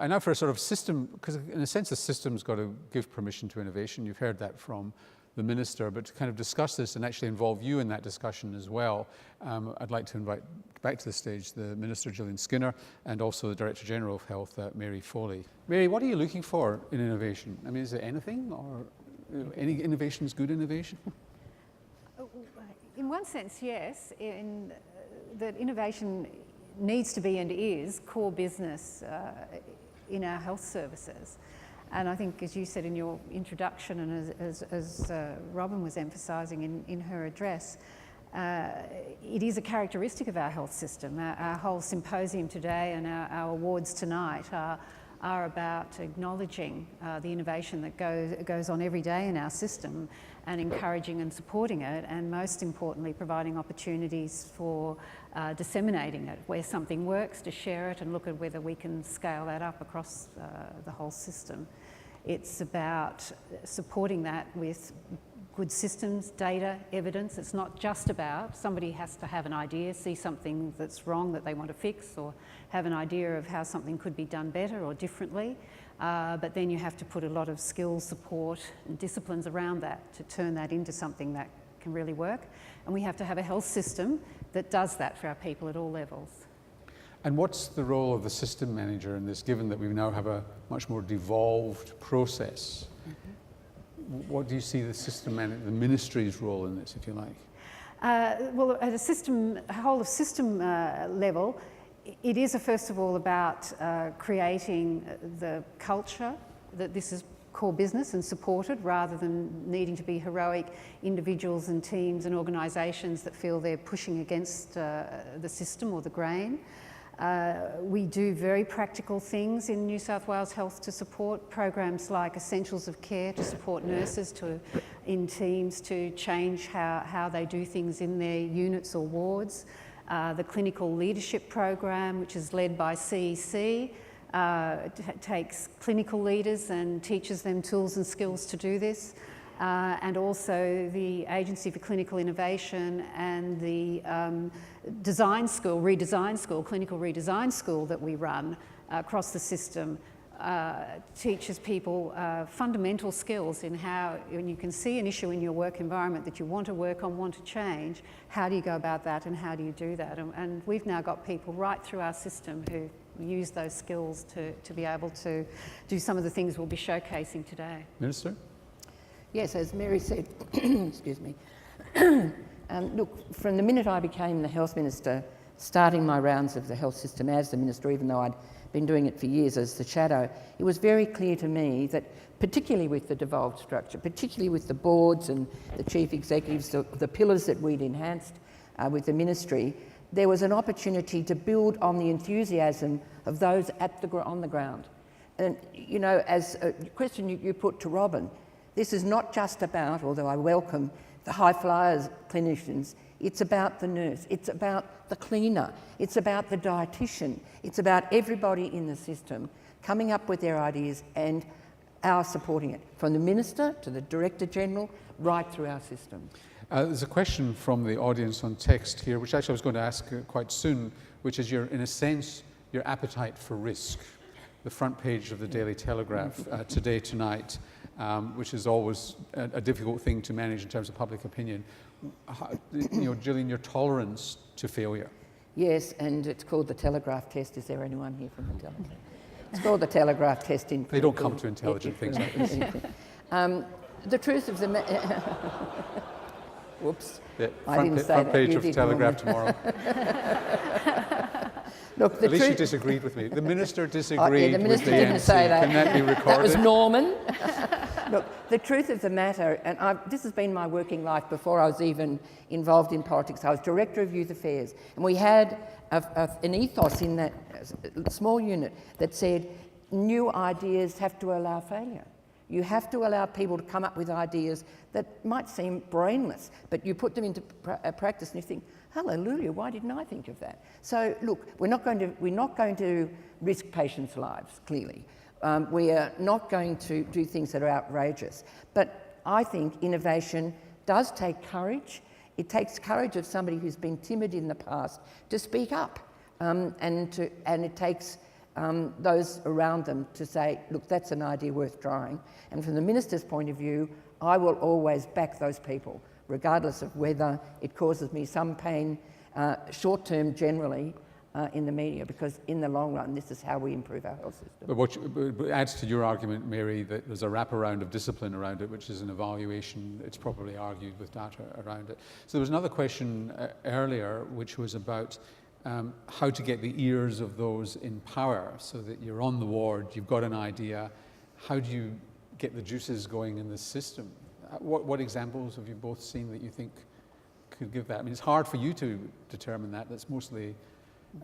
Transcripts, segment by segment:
And now for a sort of system, because in a sense the system's got to give permission to innovation. You've heard that from the Minister, but to kind of discuss this and actually involve you in that discussion as well, I'd like to invite back to the stage the Minister, Gillian Skinner, and also the Director General of Health, Mary Foley. Mary, what are you looking for in innovation? I mean, is it anything, or any innovation is good innovation? In one sense, yes, in that innovation needs to be and is core business in our health services. And I think, as you said in your introduction, and as Robin was emphasising in her address, it is a characteristic of our health system. Our whole symposium today and our awards tonight are about acknowledging the innovation that goes on every day in our system and encouraging and supporting it, and most importantly providing opportunities for disseminating it. Where something works, to share it and look at whether we can scale that up across the whole system. It's about supporting that with good systems, data, evidence. It's not just about somebody has to have an idea, see something that's wrong that they want to fix, or have an idea of how something could be done better or differently. But then you have to put a lot of skills, support and disciplines around that to turn that into something that can really work. And we have to have a health system that does that for our people at all levels. And what's the role of the system manager in this, given that we now have a much more devolved process? Mm-hmm. What do you see the system manager, the ministry's role in this, if you like? Well, at a whole of system level, it is first of all about creating the culture that this is core business and supported, rather than needing to be heroic individuals and teams and organisations that feel they're pushing against the system or the grain. We do very practical things in New South Wales Health to support programs like Essentials of Care, to support nurses in teams to change how they do things in their units or wards. The Clinical Leadership Program, which is led by CEC, takes clinical leaders and teaches them tools and skills to do this. And also the Agency for Clinical Innovation and the clinical redesign school that we run across the system teaches people fundamental skills in how, when you can see an issue in your work environment that you want to work on, want to change, how do you go about that and how do you do that? And we've now got people right through our system who use those skills to be able to do some of the things we'll be showcasing today. Minister? Yes, as Mary said, excuse me. Look, from the minute I became the Health Minister, starting my rounds of the health system as the Minister, even though I'd been doing it for years as the shadow, it was very clear to me that, particularly with the devolved structure, particularly with the boards and the chief executives, the pillars that we'd enhanced with the ministry, there was an opportunity to build on the enthusiasm of those on the ground. And, you know, as a question you put to Robin, this is not just about, although I welcome the high flyers clinicians, it's about the nurse, it's about the cleaner, it's about the dietitian, it's about everybody in the system coming up with their ideas and our supporting it, from the Minister to the Director General, right through our system. There's a question from the audience on text here, which actually I was going to ask quite soon, which is in a sense, your appetite for risk. The front page of the Daily Telegraph tonight, which is always a difficult thing to manage in terms of public opinion. Gillian, your tolerance to failure. Yes, and it's called the Telegraph test. Is there anyone here from the Telegraph? It's called the Telegraph test. They don't come to intelligent things like this. The truth of the matter... Whoops. Yeah, I didn't say front that. page of the Telegraph tomorrow. Look, At least you disagreed with me. The Minister disagreed the Minister with the didn't MC. say that. Can that be recorded? That was Norman. Look, the truth of the matter, and this has been my working life before I was even involved in politics. I was Director of Youth Affairs, and we had an ethos in that small unit that said new ideas have to allow failure. You have to allow people to come up with ideas that might seem brainless, but you put them into practice and you think, hallelujah, why didn't I think of that? So look, we're not going to risk patients' lives, clearly. We are not going to do things that are outrageous. But I think innovation does take courage. It takes courage of somebody who's been timid in the past to speak up. And it takes those around them to say, look, that's an idea worth trying. And from the minister's point of view, I will always back those people, regardless of whether it causes me some pain, short term generally, in the media, because in the long run, this is how we improve our health system. But what adds to your argument, Mary, that there's a wraparound of discipline around it, which is an evaluation. It's properly argued with data around it. So there was another question earlier, which was about how to get the ears of those in power, so that you're on the ward, you've got an idea. How do you get the juices going in the system? What examples have you both seen that you think could give that? I mean, it's hard for you to determine that. That's mostly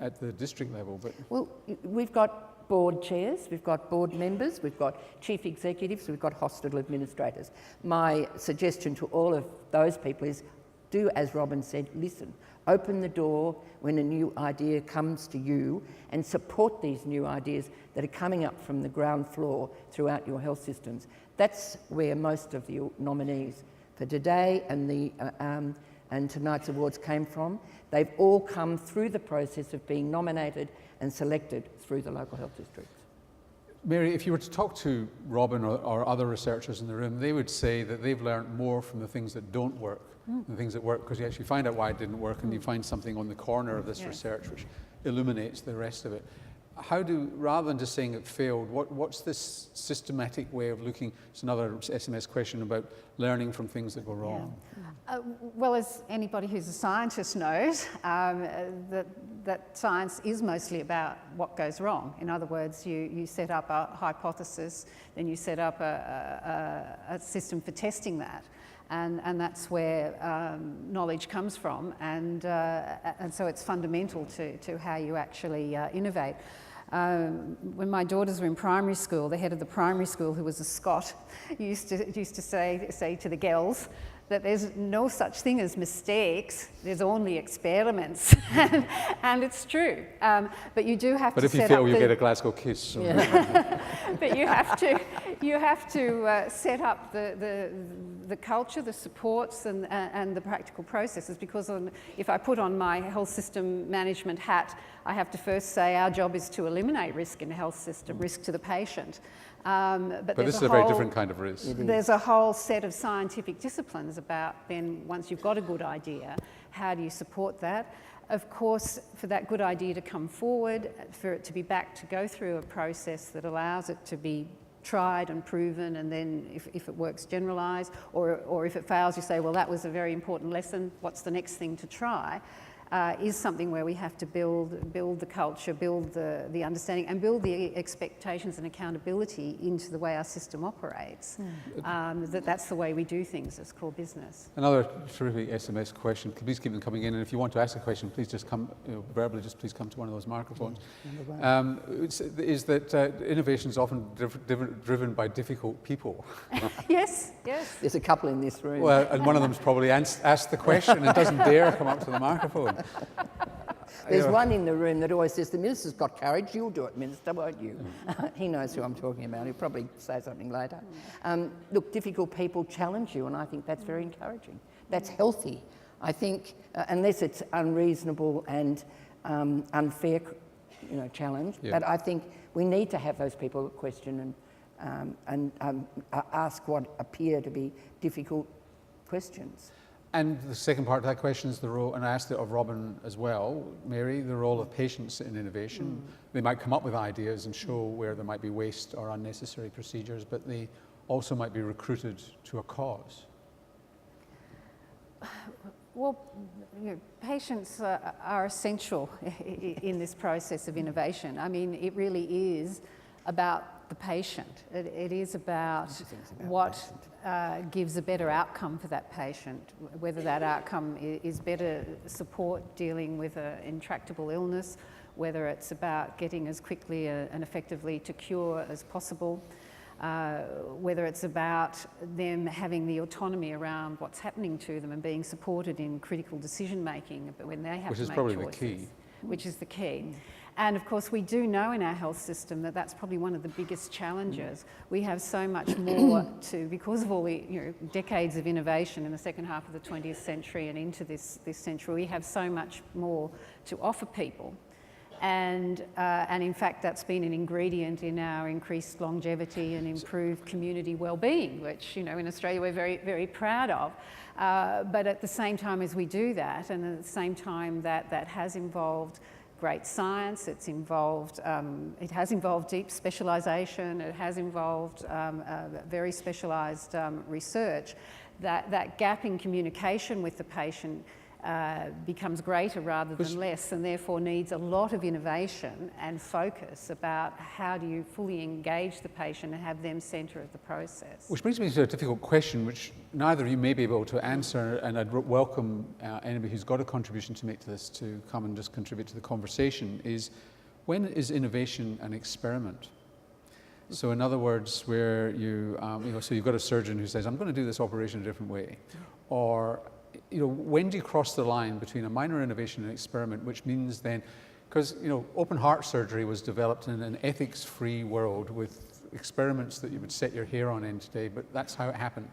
at the district level, but... Well, we've got board chairs, we've got board members, we've got chief executives, we've got hospital administrators. My suggestion to all of those people is do as Robin said, listen. Open the door when a new idea comes to you and support these new ideas that are coming up from the ground floor throughout your health systems. That's where most of the nominees for today and tonight's awards came from. They've all come through the process of being nominated and selected through the local health districts. Mary, if you were to talk to Robin or other researchers in the room, they would say that they've learned more from the things that don't work than the things that work, because you actually find out why it didn't work and you find something on the corner of this research which illuminates the rest of it. How do, rather than just saying it failed, what's this systematic way of looking? It's another SMS question about learning from things that go wrong. Yeah. Well, as anybody who's a scientist knows, that science is mostly about what goes wrong. In other words, you set up a hypothesis, then you set up a system for testing that. And that's where knowledge comes from, and so it's fundamental to how you actually innovate. When my daughters were in primary school, the head of the primary school, who was a Scot, used to say to the girls that there's no such thing as mistakes, there's only experiments. And it's true. But you do have to set up... But if you fail, you get a Glasgow kiss. So. Yeah. But you have to set up the culture, the supports, and the practical processes, because if I put on my health system management hat, I have to first say our job is to eliminate risk in the health system, risk to the patient. But this is a very different kind of risk. There's a whole set of scientific disciplines about then, once you've got a good idea, how do you support that? Of course, for that good idea to come forward, for it to be backed, to go through a process that allows it to be tried and proven, and then if it works, generalised, or if it fails, you say, well, that was a very important lesson, what's the next thing to try? Is something where we have to build the culture, build the understanding, and build the expectations and accountability into the way our system operates. That's the way we do things as core business. Another terrific SMS question. Please keep them coming in, and if you want to ask a question, please just come verbally. Just please come to one of those microphones. Is that innovation is often driven by difficult people? Yes. There's a couple in this room. Well, and one of them's probably asked the question and doesn't dare come up to the microphone. There's one in the room that always says, the minister's got courage, you'll do it, minister, won't you? He knows who I'm talking about. He'll probably say something later. Look, difficult people challenge you, and I think that's very encouraging. That's healthy. I think, unless it's unreasonable and unfair, challenge, but I think we need to have those people question and ask what appear to be difficult questions. And the second part of that question is the role, and I asked it of Robin as well, Mary, the role of patients in innovation. They might come up with ideas and show where there might be waste or unnecessary procedures, but they also might be recruited to a cause. Well, patients are essential in this process of innovation. I mean, it really is about the patient. It is about what gives a better outcome for that patient, whether that outcome is better support dealing with an intractable illness, whether it's about getting as quickly and effectively to cure as possible, whether it's about them having the autonomy around what's happening to them and being supported in critical decision making when they have to make choices. Which is probably the key. Which is the key. And of course, we do know in our health system that that's probably one of the biggest challenges. We have so much more because of all the decades of innovation in the second half of the 20th century and into this century, we have so much more to offer people. And in fact, that's been an ingredient in our increased longevity and improved community well-being, which, in Australia we're very, very proud of. But at the same time as we do that, and at the same time that has involved great science, it has involved deep specialisation, it has involved very specialised research, that gap in communication with the patient becomes greater rather than less, and therefore needs a lot of innovation and focus about how do you fully engage the patient and have them centre of the process. Which brings me to a difficult question, which neither of you may be able to answer, and I'd welcome anybody who's got a contribution to make to this to come and just contribute to the conversation, is when is innovation an experiment? So in other words, where so you've got a surgeon who says, I'm going to do this operation a different way, or when do you cross the line between a minor innovation and experiment, which means then, because open heart surgery was developed in an ethics-free world with experiments that you would set your hair on end today, but that's how it happened.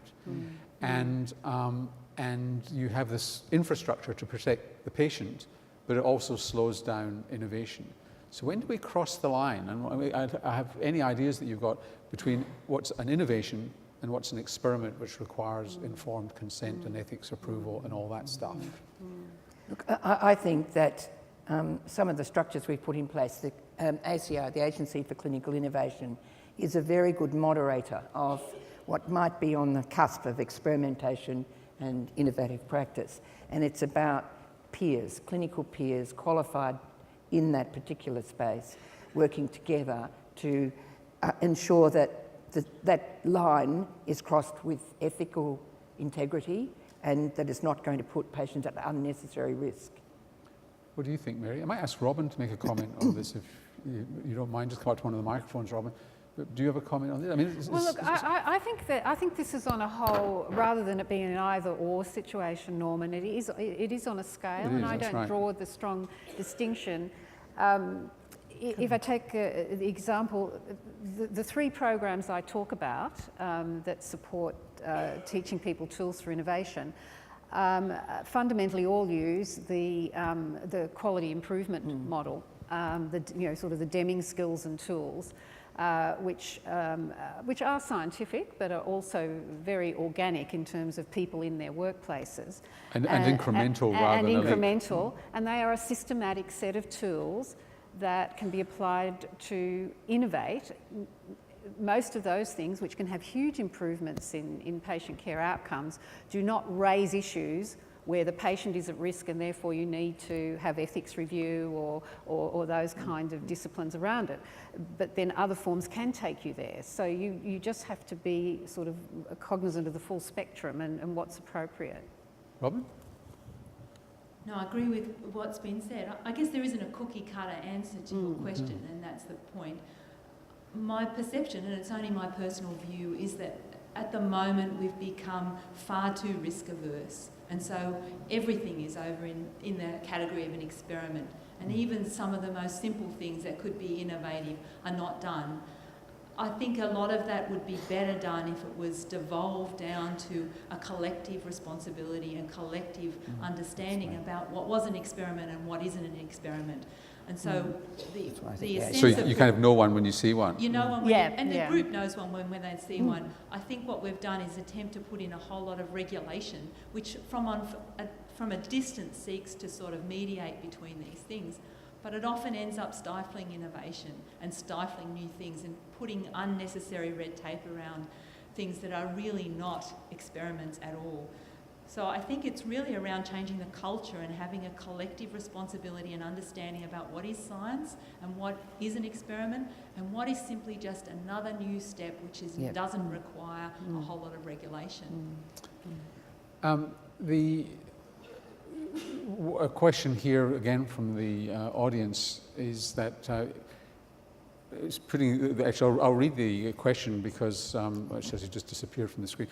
And you have this infrastructure to protect the patient, but it also slows down innovation. So when do we cross the line? And I have any ideas that you've got between what's an innovation and what's an experiment which requires informed consent and ethics approval and all that stuff? Look, I think that some of the structures we've put in place, the ACI, the Agency for Clinical Innovation, is a very good moderator of what might be on the cusp of experimentation and innovative practice. And it's about peers, clinical peers, qualified in that particular space, working together to ensure that that line is crossed with ethical integrity and that it's not going to put patients at unnecessary risk. What do you think, Mary? I might ask Robin to make a comment on this if you don't mind. Just come up to one of the microphones, Robin. But do you have a comment on this? I mean, I think this is on a whole, rather than it being an either-or situation, Norman. It is on a scale, and I don't draw the strong distinction. If I take the example, the three programs I talk about that support teaching people tools for innovation, fundamentally all use the quality improvement model, sort of the Deming skills and tools, which are scientific but are also very organic in terms of people in their workplaces. And incremental rather than incremental, and they are a systematic set of tools that can be applied to innovate. Most of those things, which can have huge improvements in patient care outcomes, do not raise issues where the patient is at risk and therefore you need to have ethics review or those kind of disciplines around it. But then other forms can take you there. So you just have to be sort of cognizant of the full spectrum and what's appropriate. Robin? No, I agree with what's been said. I guess there isn't a cookie-cutter answer to your question, and that's the point. My perception, and it's only my personal view, is that at the moment we've become far too risk-averse, and so everything is over in the category of an experiment, and even some of the most simple things that could be innovative are not done. I think a lot of that would be better done if it was devolved down to a collective responsibility and collective understanding about what was an experiment and what isn't an experiment. And so the sense so you kind of know one when you see one. You know one and the group knows one when they see one. I think what we've done is attempt to put in a whole lot of regulation, which from a distance seeks to sort of mediate between these things. But it often ends up stifling innovation and stifling new things and putting unnecessary red tape around things that are really not experiments at all. So I think it's really around changing the culture and having a collective responsibility and understanding about what is science and what is an experiment and what is simply just another new step which doesn't require a whole lot of regulation. A question here again from the audience is that it's actually I'll read the question because it just disappeared from the screen.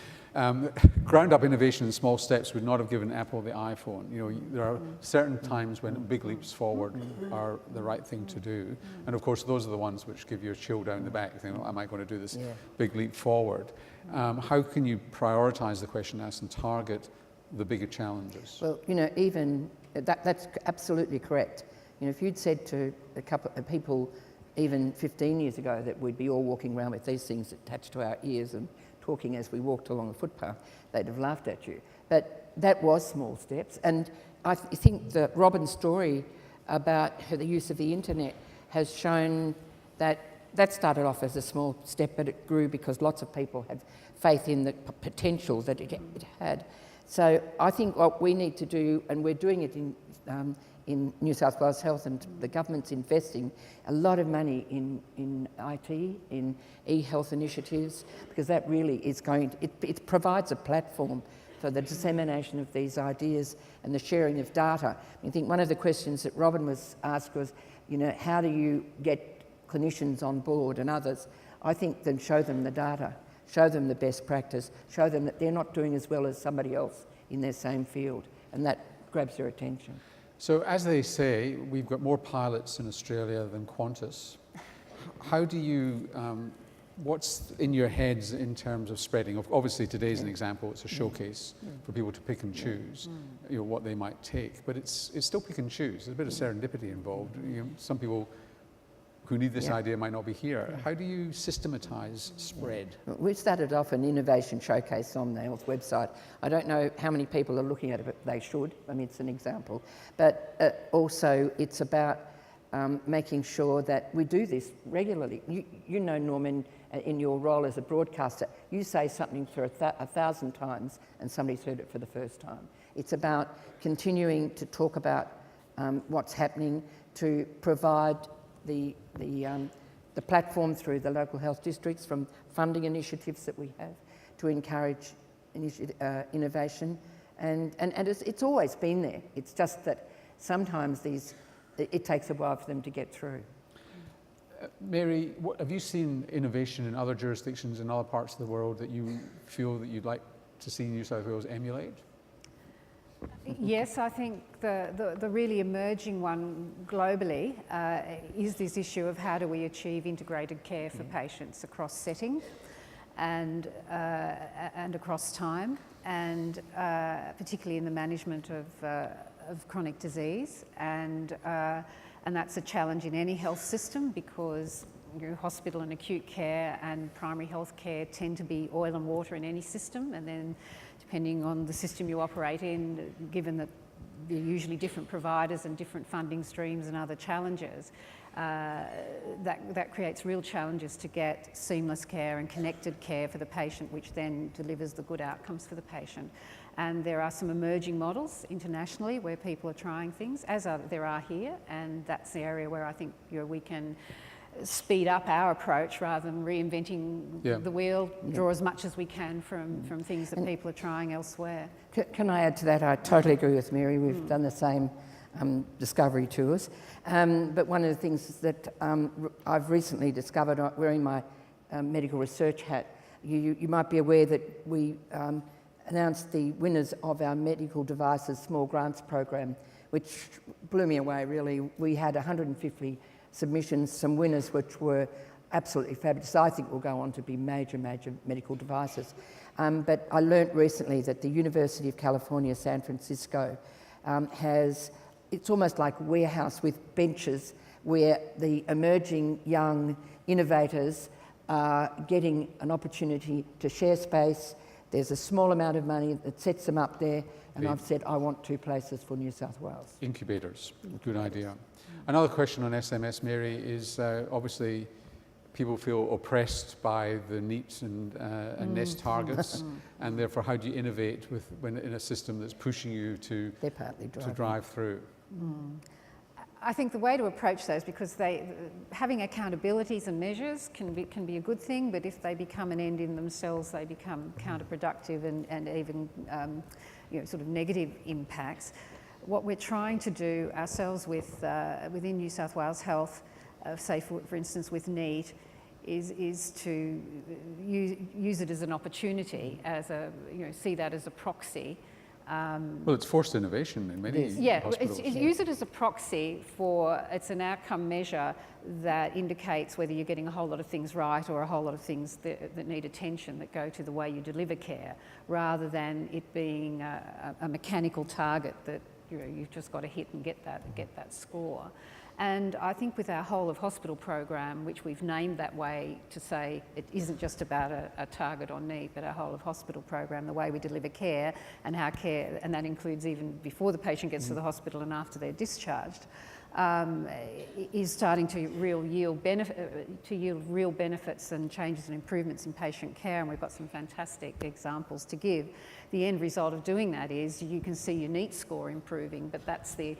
Ground-up innovation in small steps would not have given Apple the iPhone. There are certain times when big leaps forward are the right thing to do, and of course those are the ones which give you a chill down the back. Thinking, am I going to do this big leap forward? How can you prioritise the question asked and target the bigger challenges? Well, even that's absolutely correct. You know, if you'd said to a couple of people even 15 years ago that we'd be all walking around with these things attached to our ears and talking as we walked along a footpath, they'd have laughed at you. But that was small steps. And I think that Robin's story about the use of the internet has shown that that started off as a small step, but it grew because lots of people had faith in the potential that it had. So I think what we need to do, and we're doing it in New South Wales Health, and the government's investing a lot of money in IT, in e-health initiatives, because that really is going to, it provides a platform for the dissemination of these ideas and the sharing of data. I think one of the questions that Robin was asked was, you know, how do you get clinicians on board and others? I think then show them the data, show them the best practice, show them that they're not doing as well as somebody else in their same field, and that grabs their attention. So as they say, we've got more pilots in Australia than Qantas. How do you, what's in your heads in terms of spreading? Obviously today's an example, it's a showcase for people to pick and choose you know, what they might take, but it's still pick and choose. There's a bit of serendipity involved. You know, some people who need this idea might not be here. How do you systematise spread? We've started off an innovation showcase on the health website. I don't know how many people are looking at it, but they should. I mean, it's an example. But also it's about making sure that we do this regularly. You know, Norman, in your role as a broadcaster, you say something for 1,000 times and somebody's heard it for the first time. It's about continuing to talk about what's happening, to provide the platform through the local health districts, from funding initiatives that we have to encourage innovation, and it's always been there. It's just that sometimes it takes a while for them to get through. Mary, have you seen innovation in other jurisdictions in other parts of the world that you feel that you'd like to see New South Wales emulate? Yes, I think the really emerging one globally is this issue of how do we achieve integrated care for patients across setting and across time, and particularly in the management of chronic disease, and that's a challenge in any health system, because hospital and acute care and primary health care tend to be oil and water in any system, and then depending on the system you operate in, given that they're usually different providers and different funding streams and other challenges, that creates real challenges to get seamless care and connected care for the patient, which then delivers the good outcomes for the patient. And there are some emerging models internationally where people are trying things, as there are here, and that's the area where I think we can speed up our approach rather than reinventing the wheel, draw as much as we can from things that people are trying elsewhere. Can I add to that? I totally agree with Mary. We've done the same discovery tours. But one of the things that I've recently discovered, wearing my medical research hat, you might be aware that we announced the winners of our medical devices small grants program, which blew me away really. We had 150 submissions, some winners which were absolutely fabulous. I think will go on to be major medical devices. But I learnt recently that the University of California, San Francisco it's almost like a warehouse with benches where the emerging young innovators are getting an opportunity to share space. There's a small amount of money that sets them up there, and I've said I want 2 places for New South Wales. Incubators, good idea. Another question on SMS, Mary, is obviously people feel oppressed by the NEAT and NEST targets, and therefore how do you innovate when in a system that's pushing you to drive through? I think the way to approach those, because having accountabilities and measures can be a good thing, but if they become an end in themselves, they become counterproductive and even sort of negative impacts. What we're trying to do ourselves within New South Wales Health, say for instance with NEAT, is to use it as an opportunity, see that as a proxy. Well, it's forced innovation in many hospitals. Use it as a proxy it's an outcome measure that indicates whether you're getting a whole lot of things right or a whole lot of things that need attention that go to the way you deliver care, rather than it being a mechanical target that you've just got to hit and get that score. And I think with our whole of hospital program, which we've named that way to say it isn't just about a target on need, but our whole of hospital program, the way we deliver care and how care, and that includes even before the patient gets to the hospital and after they're discharged, is starting to yield real benefits and changes and improvements in patient care, and we've got some fantastic examples to give. The end result of doing that is you can see your NEAT score improving, but that's the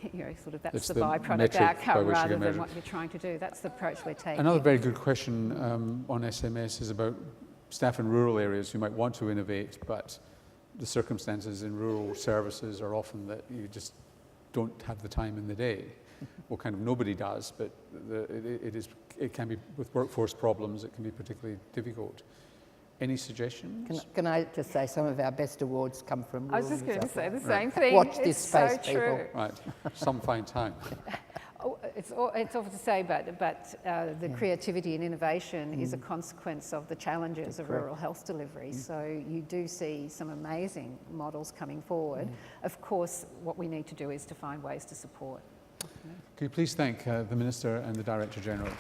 that's the byproduct outcome rather than what you're trying to do. That's the approach we're taking. Another very good question on SMS is about staff in rural areas who might want to innovate, but the circumstances in rural services are often that you just don't have the time in the day. Well, kind of nobody does, but it can be, with workforce problems, it can be particularly difficult. Any suggestions? Can I just say some of our best awards come from rural I was just going to say the same Right. thing. Watch this It's space, so people. true. Right, some fine time. It's awful to say, but the creativity and innovation is a consequence of the challenges of rural health delivery. So you do see some amazing models coming forward. Of course, what we need to do is to find ways to support. Could you please thank the Minister and the Director General?